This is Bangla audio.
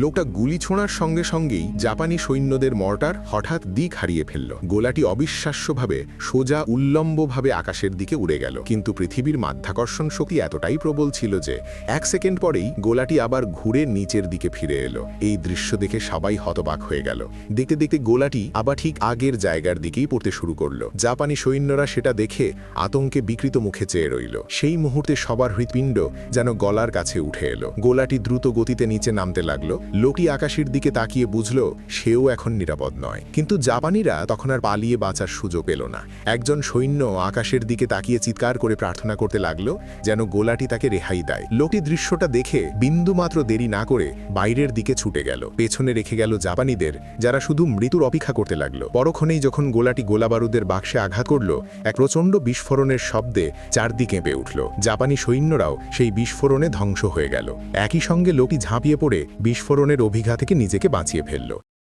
লোকটা গুলি ছোঁড়ার সঙ্গে সঙ্গেই জাপানি সৈন্যদের মর্টার হঠাৎ দিক হারিয়ে ফেলল। গোলাটি অবিশ্বাস্যভাবে সোজা উল্লম্বভাবে আকাশের দিকে উড়ে গেল, কিন্তু পৃথিবীর মাধ্যাকর্ষণ শক্তি এতটাই প্রবল ছিল যে 1 সেকেন্ড পরেই গোলাটি আবার ঘুরে নিচের দিকে ফিরে এলো। এই দৃশ্য দেখে সবাই হতবাক হয়ে গেল। দেখতে দেখতে গোলাটি আবার ঠিক আগের জায়গার দিকেই পড়তে শুরু করলো। জাপানি সৈন্যরা সেটা দেখে আতঙ্কে বিকৃত মুখে চেয়ে রইল। সেই মুহূর্তে সবার হৃৎপিণ্ড যেন গলার কাছে উঠে এলো। গোলাটি দ্রুত গতিতে নিচে নামতে লাগলো। লোকটি আকাশের দিকে তাকিয়ে বুঝল সেও এখন নিরাপদ নয়। কিন্তু জাপানিরা তখন আর পালিয়ে বাঁচার সুযোগ পেল না। একজন সৈন্য আকাশের দিকে তাকিয়ে চিৎকার করে প্রার্থনা করতে লাগলো যেন গোলাটি তাকে রেহাই দেয়। লোকটি দৃশ্যটা দেখে বিন্দুমাত্র দেরি না করে বাইরের দিকে ছুটে গেল, পেছনে রেখে গেল জাপানিদের, যারা শুধু মৃত্যুর অপেক্ষা করতে লাগলো। পরক্ষণেই যখন গোলাটি গোলাবারুদের বাক্সে আঘাত করল, এক প্রচণ্ড বিস্ফোরণের শব্দে চারদিকে কেঁপে উঠল। জাপানি সৈন্যরাও সেই বিস্ফোরণে ধ্বংস হয়ে গেল। একই সঙ্গে লোকটি ঝাঁপিয়ে পড়ে বিস্ফোরণের অভিঘাত থেকে নিজেকে বাঁচিয়ে ফেলল।